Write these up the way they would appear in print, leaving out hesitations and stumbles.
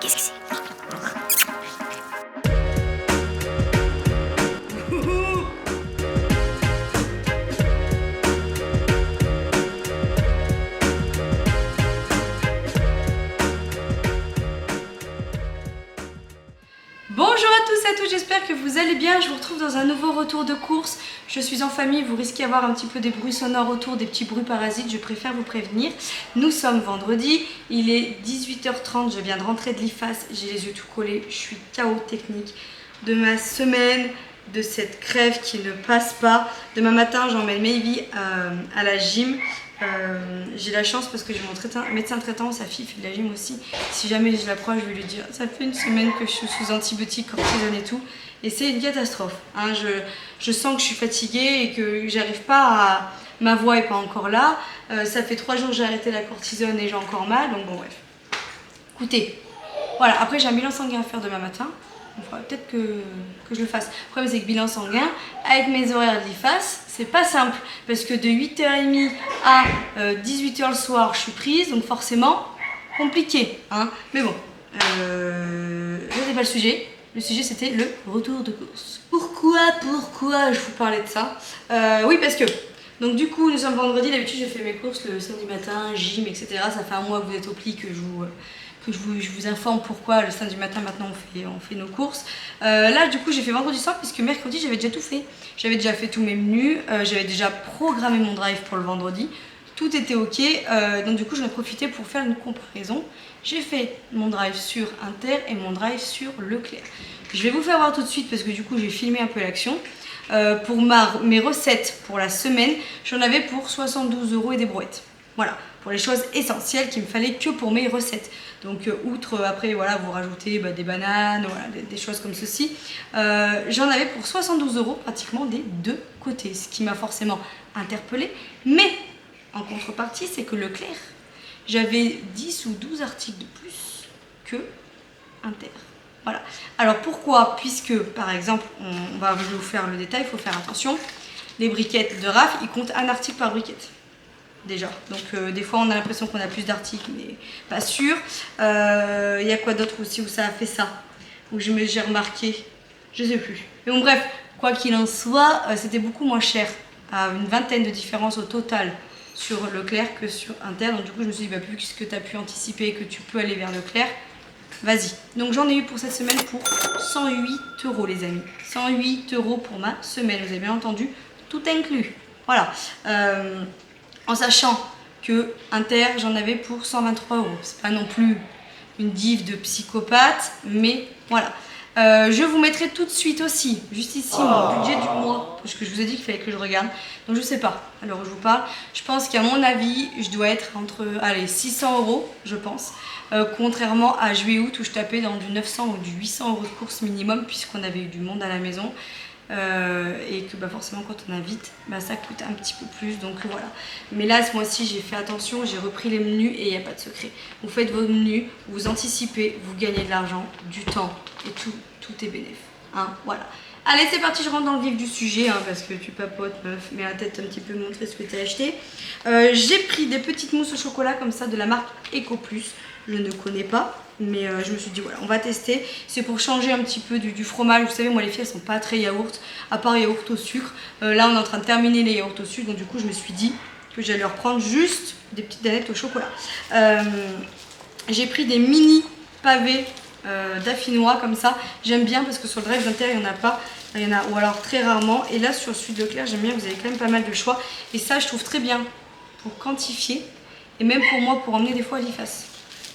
Qu'est-ce que c'est? Bonjour à tous et à toutes, j'espère que vous allez bien. Je vous retrouve dans un nouveau retour de course. Je suis en famille, vous risquez d'avoir un petit peu des bruits sonores autour, des petits bruits parasites, je préfère vous prévenir. Nous sommes vendredi, il est 18h30, je viens de rentrer de l'IFAS, j'ai les yeux tout collés, je suis KO technique de ma semaine, de cette crève qui ne passe pas. Demain matin, j'emmène Maybe à la gym. J'ai la chance parce que j'ai mon médecin traitant, sa fille fait de la gym aussi. Si jamais je l'approche, je vais lui dire ça fait une semaine que je suis sous antibiotiques, cortisone et tout, et c'est une catastrophe. Hein. Je sens que je suis fatiguée et que j'arrive pas à... Ma voix est pas encore là. Ça fait 3 jours que j'ai arrêté la cortisone et j'ai encore mal, donc bon bref. Écoutez, voilà. Après j'ai un bilan sanguin à faire demain matin. Il faudra peut-être que je le fasse. Le problème c'est que bilan sanguin, avec mes horaires de l'IFAS, c'est pas simple. Parce que de 8h30 à 18h le soir, je suis prise, donc forcément, compliqué. Hein. Mais bon, je n'ai pas le sujet. Le sujet c'était le retour de course. Pourquoi je vous parlais de ça? Oui, parce que, donc du coup, nous sommes vendredi, d'habitude je fais mes courses le samedi matin, gym, etc. Ça fait un mois que vous êtes au pli que je vous informe pourquoi le samedi matin maintenant on fait nos courses. Là du coup j'ai fait vendredi soir puisque mercredi j'avais déjà tout fait. J'avais déjà fait tous mes menus, j'avais déjà programmé mon drive pour le vendredi. Tout était ok, donc du coup j'en ai profité pour faire une comparaison. J'ai fait mon drive sur Inter et mon drive sur Leclerc. Je vais vous faire voir tout de suite parce que du coup j'ai filmé un peu l'action. Pour mes recettes pour la semaine, j'en avais pour 72 € et des brouettes. Voilà, pour les choses essentielles qu'il me fallait que pour mes recettes. Donc outre après voilà vous rajoutez des bananes, voilà, des choses comme ceci. J'en avais pour 72 € pratiquement des deux côtés, ce qui m'a forcément interpellée. Mais en contrepartie c'est que Leclerc, j'avais 10 ou 12 articles de plus que Inter. Voilà. Alors pourquoi? Puisque par exemple, je vais vous faire le détail, il faut faire attention. Les briquettes de RAF, ils comptent un article par briquette. Déjà, donc des fois on a l'impression qu'on a plus d'articles, mais pas sûr. Il y a quoi d'autre aussi où ça a fait ça? Où j'ai remarqué, je sais plus. Mais bon bref, quoi qu'il en soit, c'était beaucoup moins cher. À une vingtaine de différences au total sur Leclerc que sur Inter. Donc du coup je me suis dit, puisque tu as pu anticiper et que tu peux aller vers Leclerc, vas-y. Donc j'en ai eu pour cette semaine pour 108 € les amis. 108 € pour ma semaine, vous avez bien entendu, tout inclus. Voilà. En sachant que Inter, j'en avais pour 123 €. C'est pas non plus une div de psychopathe, mais voilà. Je vous mettrai tout de suite aussi, juste ici, mon budget du mois, parce que je vous ai dit qu'il fallait que je regarde. Donc je sais pas, alors je vous parle. Je pense qu'à mon avis, je dois être entre, allez, 600 €, je pense. Contrairement à juillet-août où je tapais dans du 900 ou du 800 € de course minimum, puisqu'on avait eu du monde à la maison. Et que forcément quand on a vite ça coûte un petit peu plus, donc voilà. Mais là ce mois-ci j'ai fait attention, j'ai repris les menus et il n'y a pas de secret. Vous faites vos menus, vous anticipez, vous gagnez de l'argent, du temps et tout est bénéf. Hein, voilà. Allez c'est parti, je rentre dans le vif du sujet parce que tu papotes meuf, mais la tête un petit peu montrer ce que tu as acheté. J'ai pris des petites mousses au chocolat comme ça de la marque Eco Plus, je ne connais pas. Mais je me suis dit voilà on va tester, c'est pour changer un petit peu du fromage. Vous savez moi les filles elles sont pas très yaourt, à part yaourt au sucre. Là on est en train de terminer les yaourts au sucre, donc du coup je me suis dit que j'allais leur prendre juste des petites danettes au chocolat. J'ai pris des mini pavés d'affinois comme ça, j'aime bien parce que sur le drive d'Inter il n'y en a pas, il y en a ou alors très rarement, et là sur celui de Leclerc j'aime bien, vous avez quand même pas mal de choix, et ça je trouve très bien pour quantifier et même pour moi pour emmener des fois à l'IFAS.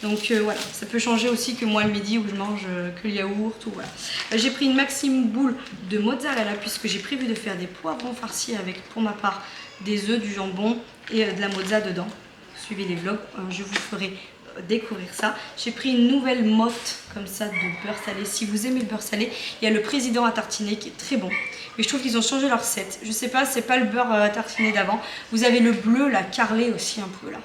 Donc voilà, ça peut changer aussi que moi le midi où je mange que le yaourt ou voilà. J'ai pris une maxime boule de mozzarella puisque j'ai prévu de faire des poivrons farcis avec pour ma part des œufs, du jambon et de la mozza dedans. Suivez les vlogs, je vous ferai découvrir ça. J'ai pris une nouvelle motte comme ça de beurre salé. Si vous aimez le beurre salé, il y a le président à tartiner qui est très bon. Mais je trouve qu'ils ont changé leur recette. Je sais pas, c'est pas le beurre à tartiner d'avant. Vous avez le bleu, la carré aussi un peu là,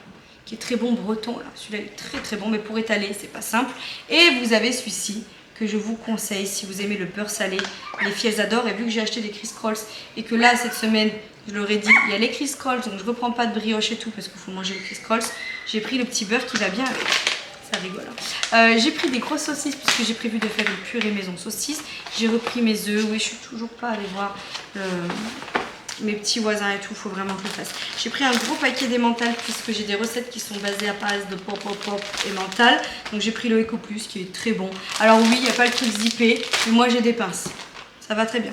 qui est très bon, breton là, celui-là est très très bon, mais pour étaler c'est pas simple. Et vous avez celui-ci que je vous conseille si vous aimez le beurre salé, les filles elles adorent. Et vu que j'ai acheté des Criss Rolls et que là cette semaine je leur ai dit il y a les Criss Rolls, donc je reprends pas de brioche et tout parce qu'il faut manger les Criss Rolls, j'ai pris le petit beurre qui va bien avec. ça rigole. J'ai pris des grosses saucisses puisque j'ai prévu de faire une purée maison saucisse. J'ai repris mes œufs. Oui, je suis toujours pas allée voir mes petits voisins et tout, il faut vraiment que je le fasse. J'ai pris un gros paquet d'emmental puisque j'ai des recettes qui sont basées à base de pop et mental. Donc j'ai pris le Eco Plus qui est très bon. Alors oui, il n'y a pas le truc zippé, mais moi j'ai des pinces. Ça va très bien.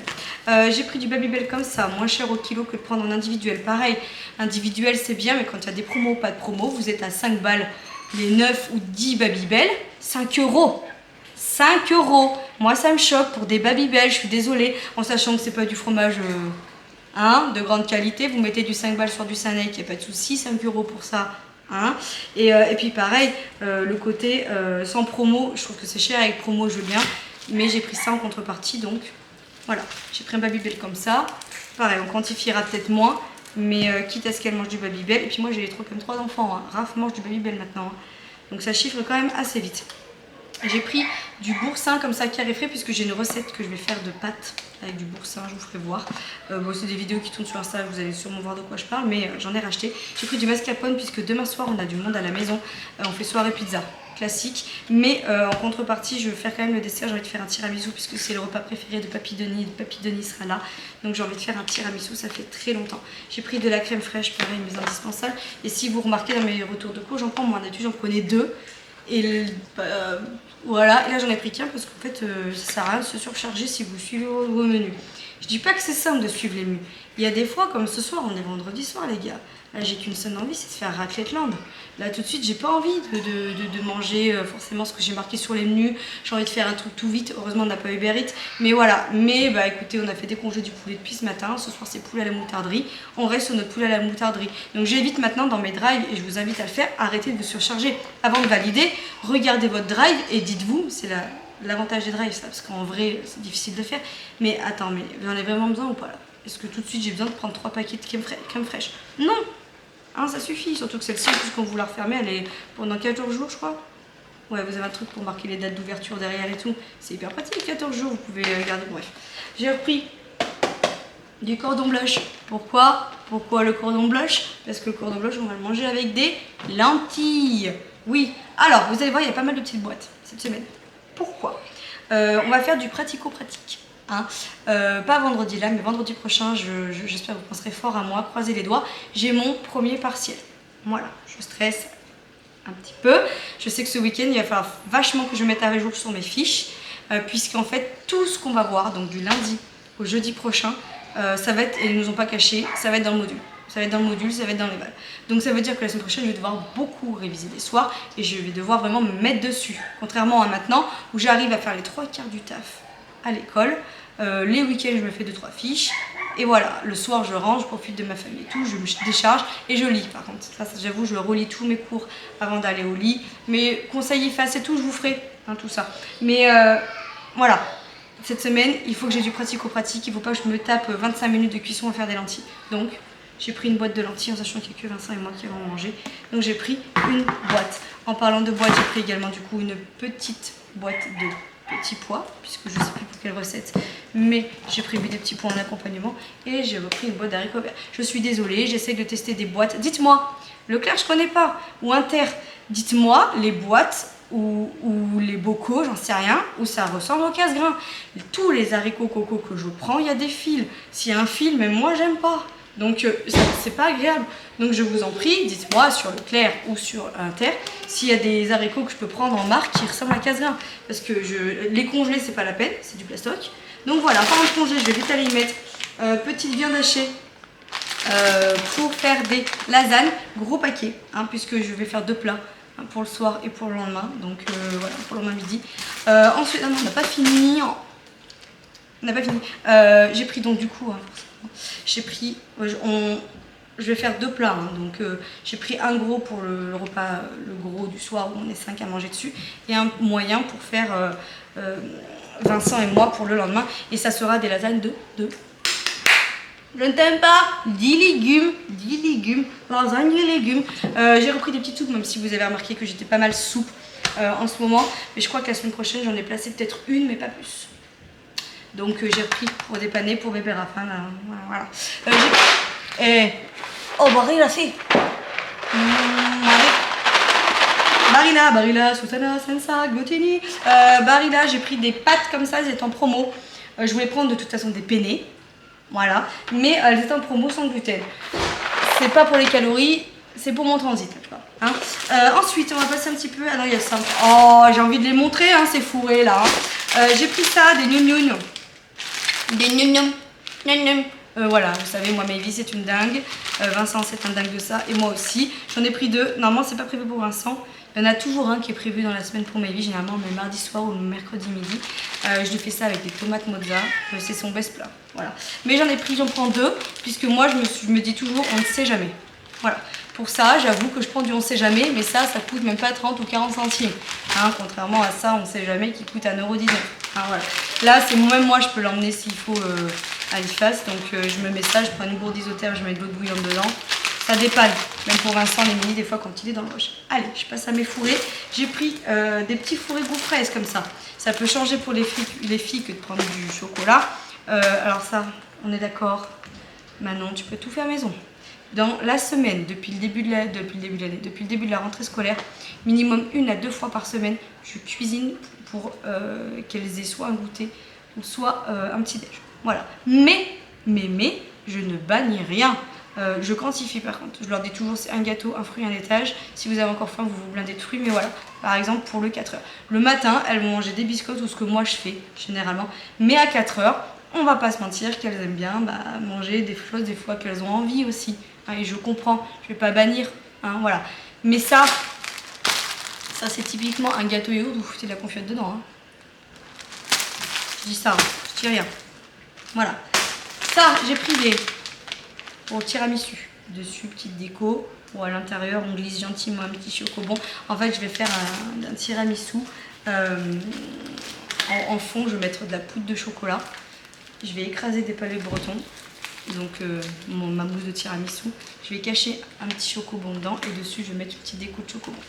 J'ai pris du Babybel comme ça, moins cher au kilo que de prendre en individuel. Pareil, individuel c'est bien, mais quand il y a des promos ou pas de promos, vous êtes à 5 balles les 9 ou 10 Babybel, 5 €. 5 €. Moi ça me choque pour des Babybel, je suis désolée, en sachant que c'est pas du fromage de grande qualité. Vous mettez du 5 balles sur du Saint-Nay, il n'y a pas de souci, 5 € pour ça. Et puis pareil, le côté sans promo, je trouve que c'est cher, avec promo je veux bien, mais j'ai pris ça en contrepartie, donc voilà, j'ai pris un Babybel comme ça. Pareil, on quantifiera peut-être moins, mais quitte à ce qu'elle mange du Babybel. Et puis moi j'ai comme 3 enfants, Raph mange du Babybel maintenant, donc ça chiffre quand même assez vite. J'ai pris du boursin comme ça carré frais puisque j'ai une recette que je vais faire de pâtes avec du boursin, je vous ferai voir. Bon, c'est des vidéos qui tournent sur Insta, vous allez sûrement voir de quoi je parle, mais j'en ai racheté. J'ai pris du mascarpone puisque demain soir on a du monde à la maison, on fait soirée pizza classique, mais en contrepartie je vais faire quand même le dessert. J'ai envie de faire un tiramisu puisque c'est le repas préféré de Papy Denis, Papy Denis sera là, donc j'ai envie de faire un tiramisu, ça fait très longtemps. J'ai pris de la crème fraîche, pareil, mes indispensables, et si vous remarquez dans mes retours de cours, j'en prends moins, d'habitude j'en prenais 2. Et voilà, et là j'en ai pris qu'un parce qu'en fait ça sert à rien de se surcharger si vous suivez vos menus. Je dis pas que c'est simple de suivre les menus. Il y a des fois, comme ce soir, on est vendredi soir les gars. Là j'ai qu'une seule envie, c'est de faire raclette land. Là tout de suite j'ai pas envie de manger forcément ce que j'ai marqué sur les menus. J'ai envie de faire un truc tout vite, heureusement on n'a pas Uber Eats. Mais voilà, mais bah écoutez, on a fait décongeler du poulet depuis ce matin. Ce soir c'est poulet à la moutarderie. On reste sur notre poulet à la moutarderie. Donc j'évite maintenant dans mes drives, et je vous invite à le faire, arrêtez de vous surcharger. Avant de valider, regardez votre drive et dites-vous, c'est l'avantage des drives ça, parce qu'en vrai c'est difficile de faire. Mais attends, mais j'en ai vraiment besoin ou pas là? Est-ce que tout de suite j'ai besoin de prendre 3 paquets de crème fraîche? Non, ça suffit, surtout que celle-ci, quand vous la refermez, elle est pendant 14 jours je crois. Ouais, vous avez un truc pour marquer les dates d'ouverture derrière et tout. C'est hyper pratique, 14 jours, vous pouvez garder. Bref, j'ai repris du cordon blush. Pourquoi le cordon blush? Parce que le cordon blush, on va le manger avec des lentilles. Oui, alors vous allez voir, il y a pas mal de petites boîtes cette semaine. Pourquoi? On va faire du pratico-pratique. Pas vendredi là, mais vendredi prochain, j'espère que vous penserez fort à moi, croisez les doigts. J'ai mon premier partiel. Voilà, je stresse un petit peu. Je sais que ce week-end, il va falloir vachement que je mette à jour sur mes fiches, puisqu'en fait, tout ce qu'on va voir, donc du lundi au jeudi prochain, ça va être, et ils ne nous ont pas caché, ça va être dans le module. Ça va être dans le module, ça va être dans les balles. Donc ça veut dire que la semaine prochaine, je vais devoir beaucoup réviser les soirs et je vais devoir vraiment me mettre dessus. Contrairement à maintenant, où j'arrive à faire les 3/4 du taf à l'école. Les week-ends, je me fais 2-3 fiches. Et voilà, le soir, je range, je profite de ma famille et tout. Je me décharge et je lis. Par contre, ça j'avoue, je relis tous mes cours avant d'aller au lit. Mais conseil efface et tout, je vous ferai tout ça. Mais voilà. Cette semaine, il faut que j'ai du pratico-pratique. Il ne faut pas que je me tape 25 minutes de cuisson à faire des lentilles. Donc, j'ai pris une boîte de lentilles en sachant qu'il n'y a que Vincent et moi qui allons manger. Donc, j'ai pris une boîte. En parlant de boîte, j'ai pris également du coup une petite boîte de petits pois, puisque je ne sais plus pour quelle recette, mais j'ai prévu des petits pois en accompagnement. Et j'ai repris une boîte d'haricots verts. Je suis désolée, j'essaie de tester des boîtes. Dites-moi, Leclerc, je connais pas, ou Inter. Dites-moi les boîtes ou les bocaux, j'en sais rien, où ça ressemble au casse-grain. Tous les haricots coco que je prends, il y a des fils. S'il y a un fil, même moi, j'aime pas. Donc, c'est pas agréable. Donc, je vous en prie, dites-moi sur Leclerc ou sur Inter s'il y a des haricots que je peux prendre en marque qui ressemblent à casse-grain. Parce que les congeler, c'est pas la peine, c'est du plastoc. Donc, voilà, pendant le congé, je vais vite aller y mettre petite viande hachée pour faire des lasagnes. Gros paquet, puisque je vais faire 2 plats. Pour le soir et pour le lendemain, donc voilà, pour le lendemain midi. Ensuite, non, on n'a pas fini. On n'a pas fini. J'ai pris donc du coup, j'ai pris, je vais faire 2 plats, donc j'ai pris un gros pour le repas, le gros du soir où on est 5 à manger dessus, et un moyen pour faire Vincent et moi pour le lendemain, et ça sera des lasagnes de je ne t'aime pas, 10 légumes, lasagne et légumes. J'ai repris des petites soupes, même si vous avez remarqué que j'étais pas mal soupe en ce moment. Mais je crois que la semaine prochaine, j'en ai placé peut-être une, mais pas plus. Donc j'ai repris pour dépanner pour bébé Raphaël. Voilà. Oh, Barry, il a fait. Barry, Barilla, Susana, Sensa, Glotini. Barilla, j'ai pris des pâtes comme ça, elles étaient en promo. Je voulais prendre de toute façon des penne. Voilà. Mais elles étaient en promo sans gluten. C'est pas pour les calories, c'est pour mon transit. Hein. Ensuite, on va passer un petit peu. Ah non, il y a ça. Oh, j'ai envie de les montrer, hein, ces fourrés là. J'ai pris ça, des nounoun. Des nounoun. Voilà, vous savez, moi, Maëvi, c'est une dingue. Vincent, c'est un dingue de ça. Et moi aussi. J'en ai pris 2. Normalement, c'est pas prévu pour Vincent. Il y en a toujours un qui est prévu dans la semaine pour Maëvi. Généralement, le mardi soir ou le mercredi midi. Je lui fais ça avec des tomates mozza. C'est son best plat. Voilà. Mais j'en prends 2. Puisque moi, je me dis toujours, on ne sait jamais. Voilà. Pour ça, j'avoue que je prends du on sait jamais. Mais ça coûte même pas 30 ou 40 centimes. Hein, contrairement à ça, on sait jamais, qui coûte 1,19 €. Hein, voilà. Là, c'est même moi, je peux l'emmener s'il faut à l'IFAS. Donc, je me mets ça, je prends une gourde isotherme, je mets de l'eau bouillante dedans. Ça dépanne. Même pour Vincent, les mini, des fois, quand il est dans le rush. Allez, je passe à mes fourrés. J'ai pris des petits fourrés goût fraise comme ça. Ça peut changer pour les filles que de prendre du chocolat. Alors ça, on est d'accord. Maintenant, tu peux tout faire maison. Dans la semaine, depuis le début de la rentrée scolaire, minimum 1 à 2 fois par semaine, je cuisine pour qu'elles aient soit un goûter ou soit un petit déj. Voilà. Mais, je ne bannis rien. Je quantifie par contre. Je leur dis toujours c'est un gâteau, un fruit, un laitage. Si vous avez encore faim, vous vous blindez de fruits. Mais voilà, par exemple pour le 4 heures. Le matin, elles vont manger des biscottes ou ce que moi je fais généralement. Mais à 4 heures, on va pas se mentir qu'elles aiment bien manger des choses des fois qu'elles ont envie aussi. Hein, et je comprends, je vais pas bannir. Hein, voilà. Mais ça c'est typiquement un gâteau yaourt où vous foutez de la confite dedans. Hein. Je dis ça, hein, je dis rien. Voilà. Ça, j'ai pris des pour le tiramisu. Dessus, petite déco. Bon, à l'intérieur, on glisse gentiment un petit chocobon. En fait, je vais faire un tiramisu. En fond, je vais mettre de la poudre de chocolat. Je vais écraser des pavés bretons. Donc, ma mousse de tiramisu. Je vais cacher un petit chocobon dedans. Et dessus, je vais mettre une petite déco de chocobon.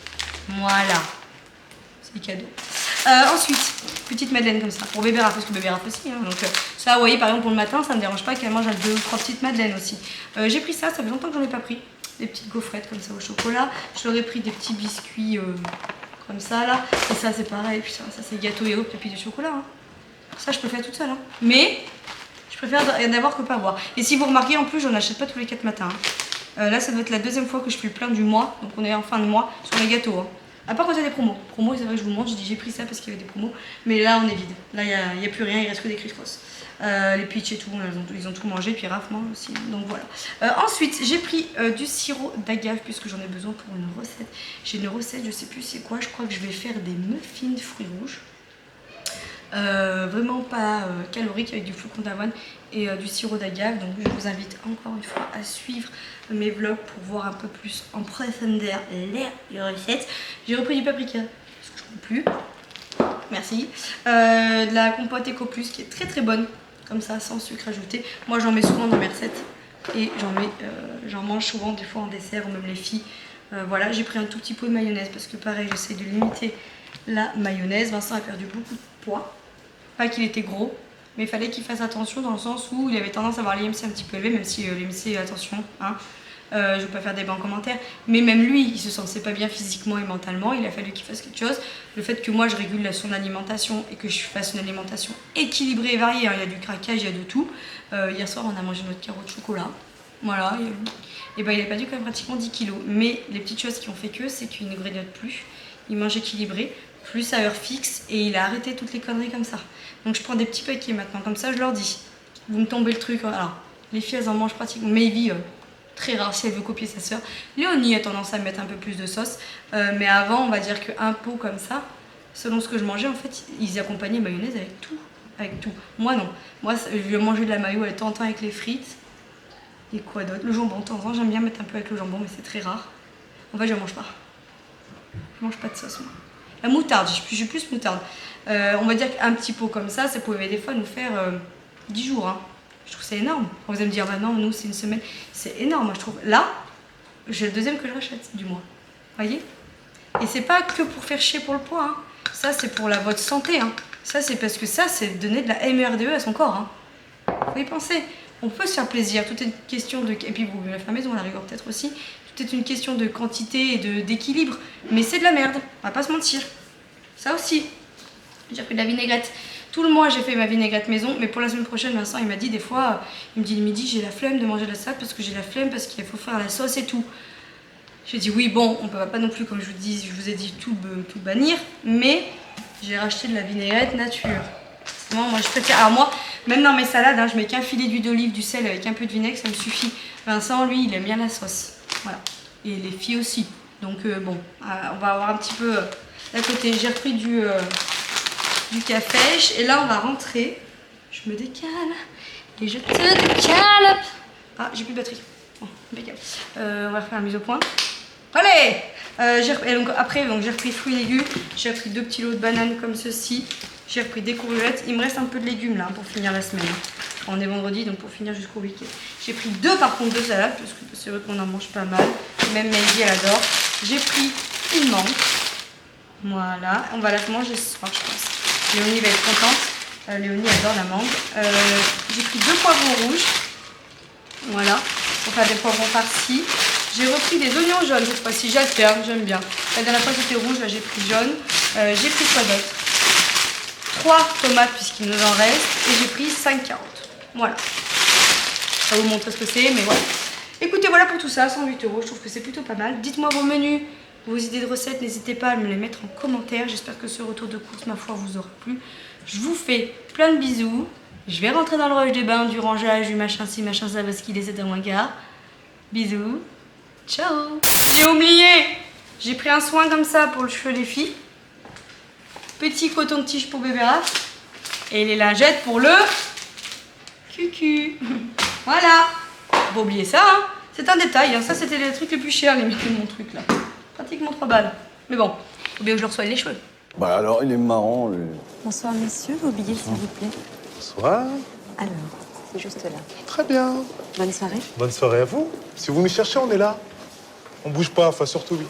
Voilà. C'est cadeau. Ensuite, petite madeleine comme ça. Pour bébé Raph, parce que bébé Raph aussi. Hein. Donc, ça, vous voyez, par exemple, pour le matin, ça ne me dérange pas qu'elle mange 2 ou 3 petites madeleines aussi. J'ai pris ça fait longtemps que j'en ai pas pris. Des petites gaufrettes comme ça au chocolat. Je leur ai pris des petits biscuits comme ça là. Et ça, c'est pareil. Puis ça c'est gâteau yaourt et puis du chocolat. Hein. Ça, je peux faire toute seule. Hein. Mais je préfère d'avoir que pas avoir. Et si vous remarquez, en plus, j'en achète pas tous les 4 matins. Hein. Là, ça doit être la 2e fois que je fais le plein du mois. Donc, on est en fin de mois sur les gâteaux. Hein. À part quand il y a des promos. Promos, c'est vrai que je vous montre, je dis j'ai pris ça parce qu'il y avait des promos. Mais là, on est vide. Là, il n'y a plus rien, il reste que des criss-cross. Les Peach et tout, ils ont tout mangé, puis Raph mange aussi. Donc voilà. Ensuite, j'ai pris du sirop d'agave puisque j'en ai besoin pour une recette. J'ai une recette, je sais plus c'est quoi. Je crois que je vais faire des muffins fruits rouges. Vraiment pas calorique avec du flocon d'avoine et du sirop d'agave. Donc je vous invite encore une fois à suivre mes vlogs pour voir un peu plus en profondeur les recettes. J'ai repris du paprika parce que je ne peux plus. Merci. De la compote Eco Plus qui est très très bonne, comme ça sans sucre ajouté. Moi j'en mets souvent dans mes recettes et j'en mange souvent des fois en dessert ou même les filles. Voilà, j'ai pris un tout petit pot de mayonnaise parce que pareil j'essaie de limiter la mayonnaise. Vincent a perdu beaucoup de poids. Pas qu'il était gros, mais il fallait qu'il fasse attention dans le sens où il avait tendance à avoir l'IMC un petit peu élevé, même si l'IMC, attention, hein, je ne vais pas faire des bons commentaires, mais même lui, il se sentait pas bien physiquement et mentalement, il a fallu qu'il fasse quelque chose. Le fait que moi je régule son alimentation et que je fasse une alimentation équilibrée et variée, hein, il y a du craquage, il y a de tout. Hier soir on a mangé notre carreau de chocolat, voilà, et ben, il a perdu quand même pratiquement 10 kilos. Mais les petites choses qui ont fait que, c'est qu'il ne grignote plus, il mange équilibré, plus à heure fixe, et il a arrêté toutes les conneries comme ça. Donc je prends des petits paquets maintenant, comme ça je leur dis, vous me tombez le truc, alors les filles elles en mangent pratiquement, Maëvi très rare si elle veut copier sa soeur, Léonie a tendance à mettre un peu plus de sauce, mais avant on va dire qu'un pot comme ça, selon ce que je mangeais en fait, ils accompagnaient mayonnaise avec tout, moi non, moi je vais manger de la mayo de temps en temps avec les frites, et quoi d'autre, le jambon de temps en temps, j'aime bien mettre un peu avec le jambon mais c'est très rare, en fait je mange pas de sauce moi. La moutarde, j'ai plus moutarde. On va dire qu'un petit pot comme ça pouvait des fois nous faire 10 jours. Hein. Je trouve que c'est énorme. Vous allez me dire, bah non, nous c'est une semaine. C'est énorme, moi, je trouve. Là, j'ai le 2e que je rachète du mois. Voyez? Et c'est pas que pour faire chier pour le poids. Hein. Ça, c'est pour votre santé. Hein. Ça, c'est parce que ça, c'est donner de la MERDE à son corps. Hein. Faut y penser. On peut se faire plaisir. Tout est une question de. Et puis, vous pouvez le faire à la maison, à la rigueur, peut-être aussi. Tout est une question de quantité et d'équilibre. Mais c'est de la merde, on va pas se mentir. Ça aussi. J'ai pris de la vinaigrette. Tout le mois, j'ai fait ma vinaigrette maison. Mais pour la semaine prochaine, Vincent, il m'a dit des fois, il me dit le midi, j'ai la flemme de manger de la salade parce que j'ai la flemme parce qu'il faut faire la sauce et tout. J'ai dit oui, bon, on peut pas non plus, comme je vous ai dit, tout bannir. Mais j'ai racheté de la vinaigrette nature. Moi, je préfère. Alors moi, même dans mes salades, hein, je mets qu'un filet d'huile d'olive, du sel avec un peu de vinaigre, ça me suffit. Vincent, lui, il aime bien la sauce. Voilà. Et les filles aussi. Donc bon, on va avoir un petit peu à côté. J'ai repris du café. Et là, on va rentrer. Je me décale. Et je te décale. Ah, j'ai plus de batterie. Bon, impeccable. On va refaire la mise au point. Allez, après, j'ai repris fruits et légumes. J'ai repris 2 petits lots de bananes comme ceci. J'ai repris des courgettes. Il me reste un peu de légumes là pour finir la semaine. On est vendredi, donc pour finir jusqu'au week-end. J'ai pris par contre 2 salades, parce que c'est vrai qu'on en mange pas mal. Même Maggie, elle adore. J'ai pris une mangue. Voilà. On va la manger ce soir, je pense. Léonie va être contente. Léonie adore la mangue. J'ai pris 2 poivrons rouges. Voilà. Pour faire des poivrons farcis. J'ai repris des oignons jaunes cette fois-ci. J'alterne, j'aime bien. La dernière fois c'était rouge, là j'ai pris jaune. J'ai pris quoi d'autre? 3 tomates puisqu'il nous en reste. Et j'ai pris 5 carottes. Voilà. Ça vous montre ce que c'est, mais voilà. Écoutez, voilà pour tout ça, 108 €. Je trouve que c'est plutôt pas mal. Dites-moi vos menus, vos idées de recettes. N'hésitez pas à me les mettre en commentaire. J'espère que ce retour de course, ma foi, vous aura plu. Je vous fais plein de bisous. Je vais rentrer dans le rush des bains, du rangeage, du machin ci, machin ça, parce qu'il est 7h15. Bisous. Ciao. J'ai oublié. J'ai pris un soin comme ça pour le cheveu des filles. Petit coton-tige pour bébé Raph. Et les lingettes pour le cucu. Voilà. Faut oublier ça, hein. C'est un détail, hein. Ça c'était les trucs les plus chers, les de mon truc là. Pratiquement 3 balles. Mais bon, faut bien que je leur soigne les cheveux. Bah alors, il est marrant, lui. Bonsoir, messieurs. Vos billets, s'il vous plaît. Bonsoir. Alors, c'est juste là. Très bien. Bonne soirée. Bonne soirée à vous. Si vous nous cherchez, on est là. On bouge pas, enfin surtout lui.